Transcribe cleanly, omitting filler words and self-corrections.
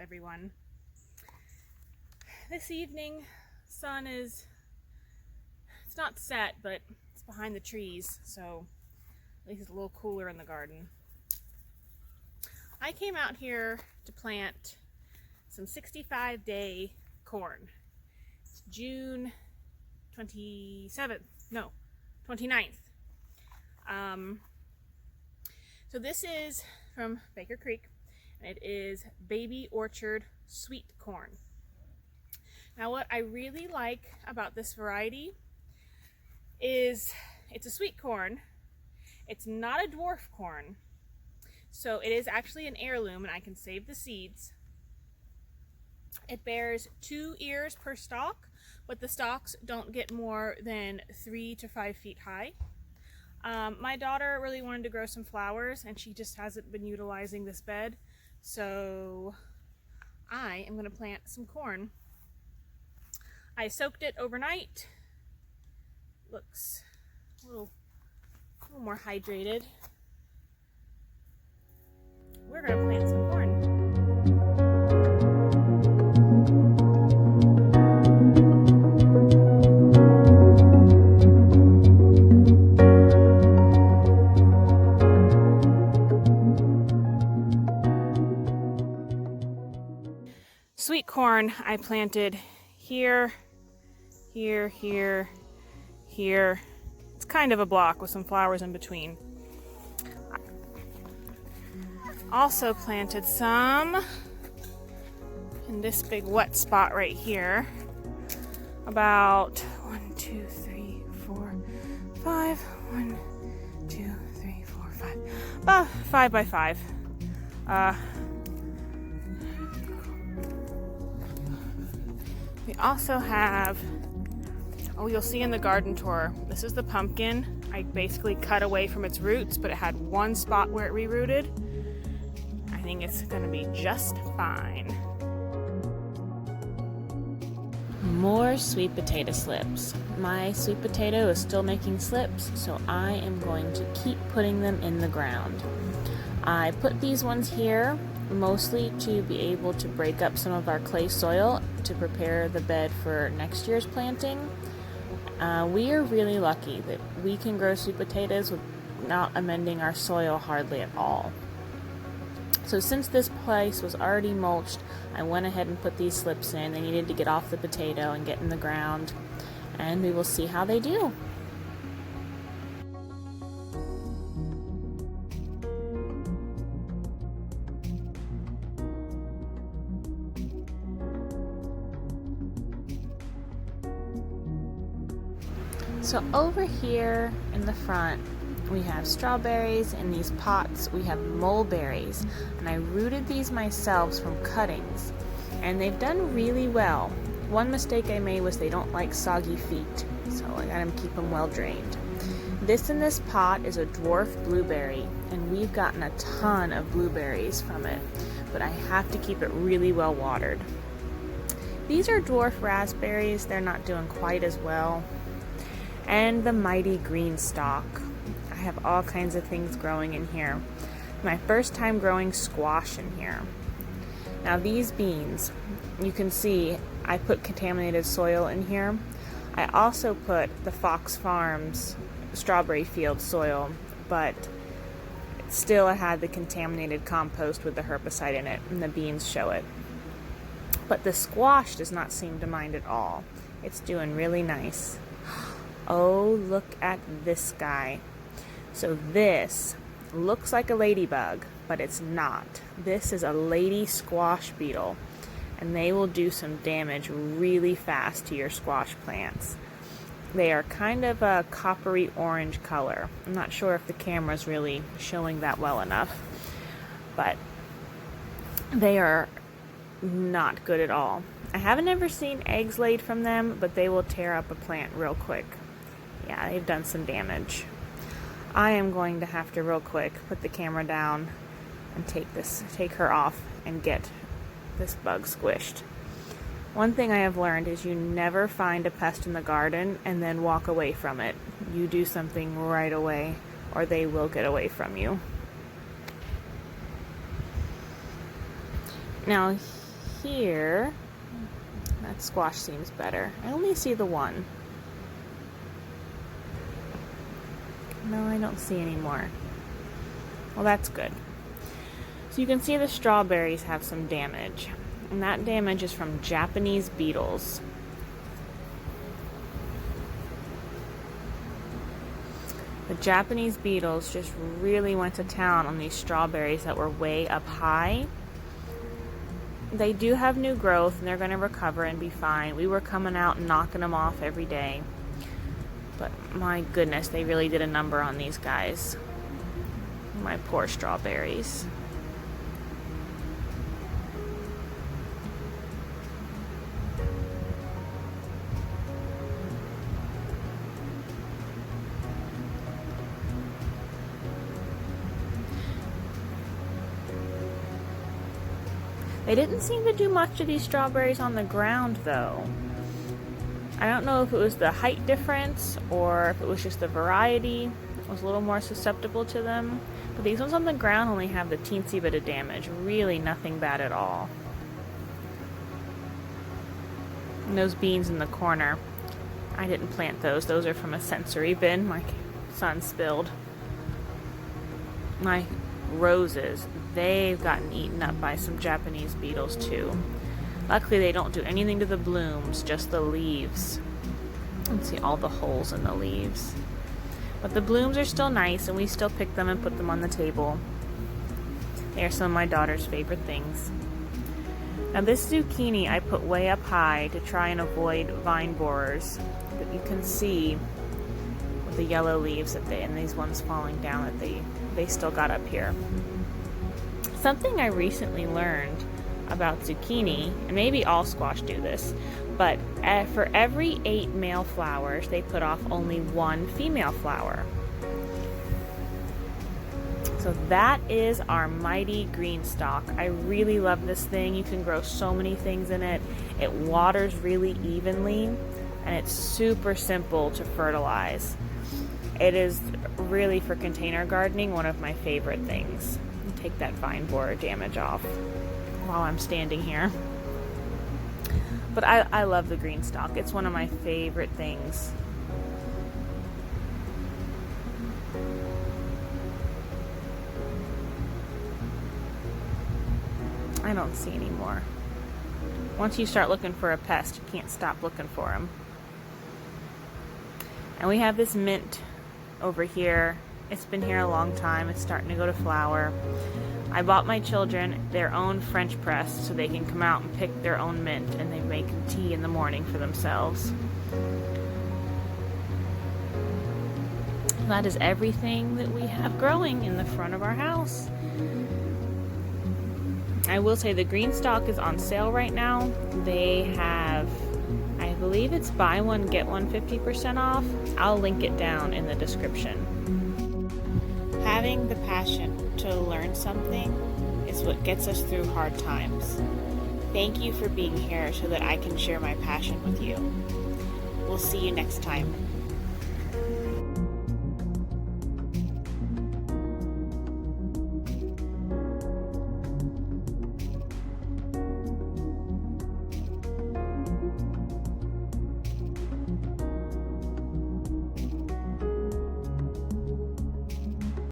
everyone. This evening, sun is, it's not set, but it's behind the trees, so at least it's a little cooler in the garden. I came out here to plant some 65-day corn. It's June 27th, no, 29th. So this is from Baker Creek, and it is Baby Orchard sweet corn. Now what I really like about this variety is it's a sweet corn. It's not a dwarf corn, so it is actually an heirloom and I can save the seeds. It bears 2 ears per stalk, but the stalks don't get more than 3 to 5 feet high. My daughter really wanted to grow some flowers and she just hasn't been utilizing this bed, so I am going to plant some corn. I soaked it overnight. Looks a little more hydrated. We're going to plant some corn. Sweet corn I planted here, here, here, here. It's kind of a block with some flowers in between. Also planted some in this big wet spot right here. About 1, 2, 3, 4, 5. 1, 2, 3, 4, 5. About 5 by 5. We also have, you'll see in the garden tour, this is the pumpkin. I basically cut away from its roots, but it had one spot where it rerooted. I think it's gonna be just fine. More sweet potato slips. My sweet potato is still making slips, so I am going to keep putting them in the ground. I put these ones here mostly to be able to break up some of our clay soil to prepare the bed for next year's planting. We are really lucky that we can grow sweet potatoes without amending our soil hardly at all. So since this place was already mulched, I went ahead and put these slips in. They needed to get off the potato and get in the ground, and we will see how they do. So over here in the front, we have strawberries. In these pots, we have mulberries. And I rooted these myself from cuttings, and they've done really well. One mistake I made was they don't like soggy feet, so I gotta keep them well drained. This in this pot is a dwarf blueberry, and we've gotten a ton of blueberries from it, but I have to keep it really well watered. These are dwarf raspberries. They're not doing quite as well. And the mighty greenstalk. I have all kinds of things growing in here. My first time growing squash in here. Now these beans, you can see I put contaminated soil in here. I also put the Fox Farms strawberry field soil, but still I had the contaminated compost with the herbicide in it, and the beans show it. But the squash does not seem to mind at all. It's doing really nice. Oh, look at this guy. So this looks like a ladybug, but it's not. This is a lady squash beetle, and they will do some damage really fast to your squash plants. They are kind of a coppery orange color. I'm not sure if the camera's really showing that well enough, but they are not good at all. I haven't ever seen eggs laid from them, but they will tear up a plant real quick. Yeah, they've done some damage. I am going to have to real quick put the camera down and take her off and get this bug squished. One thing I have learned is you never find a pest in the garden and then walk away from it. You do something right away, or they will get away from you. Now here, that squash seems better. I only see the one. No, I don't see any more. Well, that's good. So you can see the strawberries have some damage. And that damage is from Japanese beetles. The Japanese beetles just really went to town on these strawberries that were way up high. They do have new growth and they're going to recover and be fine. We were coming out and knocking them off every day. But my goodness, they really did a number on these guys. My poor strawberries. They didn't seem to do much to these strawberries on the ground, though. I don't know if it was the height difference or if it was just the variety. It was a little more susceptible to them. But these ones on the ground only have the teensy bit of damage. Really nothing bad at all. And those beans in the corner, I didn't plant those. Those are from a sensory bin my son spilled. My roses, they've gotten eaten up by some Japanese beetles too. Luckily they don't do anything to the blooms, just the leaves. Let's see all the holes in the leaves. But the blooms are still nice and we still pick them and put them on the table. They are some of my daughter's favorite things. Now this zucchini I put way up high to try and avoid vine borers. But you can see with the yellow leaves that and these ones falling down that they still got up here. Something I recently learned about zucchini, and maybe all squash do this, but for every 8 male flowers, they put off only 1 female flower. So that is our mighty greenstalk. I really love this thing. You can grow so many things in it. It waters really evenly, and it's super simple to fertilize. It is really, for container gardening, one of my favorite things. Take that vine borer damage off while I'm standing here. But I love the greenstalk. It's one of my favorite things. I don't see any more. Once you start looking for a pest, you can't stop looking for them. And we have this mint over here. It's been here a long time. It's starting to go to flower. I bought my children their own French press so they can come out and pick their own mint, and they make tea in the morning for themselves. That is everything that we have growing in the front of our house. I will say the greenstalk is on sale right now. They have, I believe it's buy one, get one 50% off. I'll link it down in the description. Having the passion to learn something is what gets us through hard times. Thank you for being here so that I can share my passion with you. We'll see you next time.